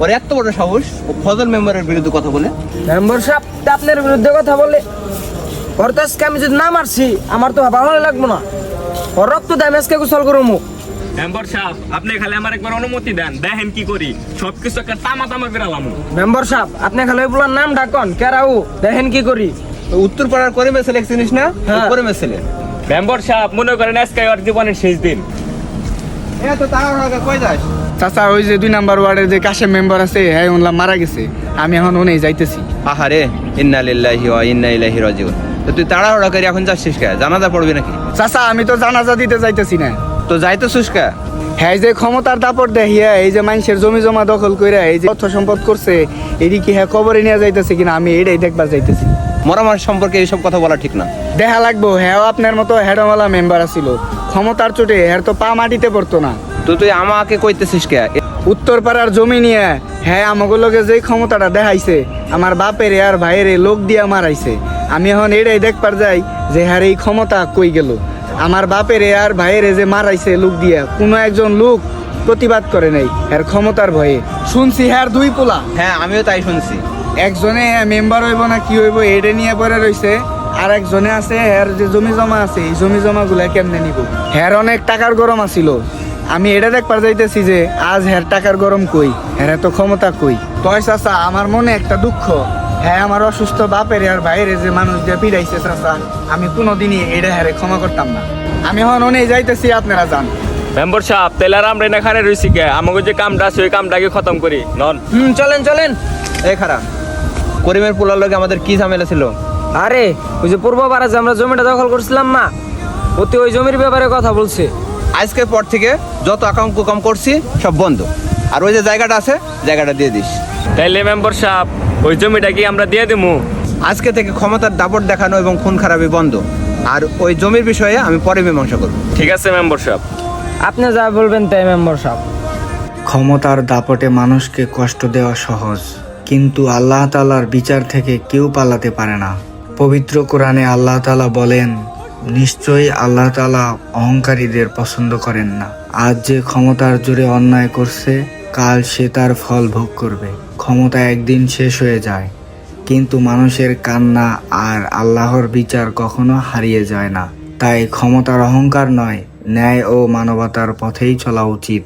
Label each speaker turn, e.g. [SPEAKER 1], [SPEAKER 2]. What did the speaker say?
[SPEAKER 1] ওর এত বড় সাহস ও ফজল মেম্বারের বিরুদ্ধে কথা বলে।
[SPEAKER 2] মেম্বার সাহেব আপনার বিরুদ্ধে কথা বলে ওর তো আজকে আমি যদি না মারছি আমার তো ভালো লাগবো না। ওর রক্ত দেয় আজকে গোসল করবো।
[SPEAKER 3] মেম্বার সাহেব আপনি খালি আমার একবার অনুমতি দেন, দেখেন কি করি, সবকিছু একটা তামা তামা বেরালাম।
[SPEAKER 2] মেম্বার সাহেব আপনি খালি ওই বলার নাম ডাকন কেরাউ, দেখেন কি করি।
[SPEAKER 1] উত্তর পাড়ার করিমের ছেলে চিনিস না?
[SPEAKER 2] হ্যাঁ।
[SPEAKER 1] করিমের ছেলে।
[SPEAKER 3] মেম্বার সাহেব মনে করেন আজকে ওর জীবনের শেষ দিন।
[SPEAKER 1] তো তাড়াহুড়া কই যাস?
[SPEAKER 4] চাচা ওই যে 2 নাম্বার ওয়ার্ডের যে কাশেম মেম্বার আছে হ্যাঁ উনলা মারা গেছে, আমি এখন ওনেই যাইতেছি।
[SPEAKER 1] আহারে, ইন্না লিল্লাহি ওয়া ইন্না ইলাইহি রাজিউন। তো তুই তাড়াহুড়া করে এখন যাচ্ছিস কে? জানাজা পড়বি নাকি?
[SPEAKER 4] চাচা আমি তো জানাজা দিতে যাইতেছি না।
[SPEAKER 1] তো যাইতেছিস কে?
[SPEAKER 4] হ্যাঁ এই যে ক্ষমতার দাপট দেখিয়া এই যে মানুষের জমি জমা দখল করে এই যে অর্থ সম্পদ করছে, এদিকে হ্যাঁ কবরে নিয়ে যাইতেছে কিনা আমি এটাই দেখবার যাইতেছি।
[SPEAKER 1] মরামার সম্পর্কে এইসব কথা বলা ঠিক না।
[SPEAKER 4] দেখা লাগবো হ্যাঁ আপনার মতো হেডওয়ালা মেম্বার আছিল, ক্ষমতার চোটে হ্যাঁ তো পা মাটিতে পড়তো না।
[SPEAKER 1] তো তুই আমাকে কইতেছিস কে?
[SPEAKER 4] উত্তর পাড়ার জমি নিয়ে হ্যাঁ আমাকে লোকে যে ক্ষমতাটা দেখাইছে, আমার বাপের আর ভাইয়ের লোক দিয়া মারাইছে। আমি এখন এটাই দেখবার যাই যে হ্যাঁ এই ক্ষমতা কই গেল। আমার বাপের আর ভাইয়ের যে মারাইছে লোক দিয়া, কোনো একজন লোক প্রতিবাদ করে নাই এর ক্ষমতার ভয়ে। শুনছি হ্যাঁ 2 পোলা,
[SPEAKER 1] হ্যাঁ আমিও তাই শুনছি।
[SPEAKER 4] একজনে মেম্বার হইব না কি হইব এটা নিয়ে পড়ে রইছে, আর একজনে আছে এর যে জমি জমা আছে এই জমি জমা গুলা কেমনে নিব। হ্যার অনেক টাকার গরম আছিল, আমি এটা দেখবার যাইতেছি যে আজ হ্যার টাকার গরম কই, হ্যাঁ তো ক্ষমতা কই। তয় চাচা আমার মনে একটা দুঃখ, হ্যাঁ আমার অসুস্থ বাপের আর ভাইয়ের যে মানুষ দিয়ে পিড়াইছে চাচা, আমি কোনোদিনই এটা হ্যারে ক্ষমা করতাম না। আমি এখন অনেক যাইতেছি, আপনারা যান।
[SPEAKER 3] মেম্বার সাহেব তাহলে আর আমরা না খানে রইছি কে, আমাকে যে কামটা আছে ওই কামটাকে খতম করি নন।
[SPEAKER 2] চলেন চলেন।
[SPEAKER 1] এই খারাপ করিমের পোলার লগে আমাদের কি ঝামেলা ছিল?
[SPEAKER 2] আরে ওই যে পূর্ববার যে আমরা জমিটা দখল করছিলাম না, ওতে ওই জমির ব্যাপারে কথা বলছে।
[SPEAKER 1] আজকের পর থেকে যত আকাম কুকাম করছি সব বন্ধ, আর ওই যে জায়গাটা আছে জায়গাটা দিয়ে দিস।
[SPEAKER 3] তাইলে মেম্বার সাহেব ওই জমিটা কি আমরা দিয়ে দেবো?
[SPEAKER 1] আজকে থেকে ক্ষমতার দাপট দেখানো এবং খুন খারাপি বন্ধ, আর ওই জমির বিষয়ে আমি পরে মীমাংসা করব।
[SPEAKER 3] ঠিক আছে মেম্বার সাহেব।
[SPEAKER 2] আপনি যা বলবেন তাই মেম্বার সাহেব।
[SPEAKER 4] ক্ষমতার দাপটে মানুষকে কষ্ট দেওয়া সহজ, কিন্তু আল্লাহ তাআলার বিচার থেকে কেউ পালাতে পারে না। পবিত্র কোরআনে আল্লাহ তাআলা বলেন, নিশ্চয়ই আল্লাহ তাআলা অহংকারীদের পছন্দ করেন না। আজ যে ক্ষমতার জোরে অন্যায় করছে, কাল সে তার ফল ভোগ করবে। ক্ষমতা একদিন শেষ হয়ে যায়, কিন্তু মানুষের কান্না আর আল্লাহর বিচার কখনো হারিয়ে যায় না। তাই ক্ষমতার অহংকার নয়, ন্যায় ও মানবতার পথেই চলা উচিত।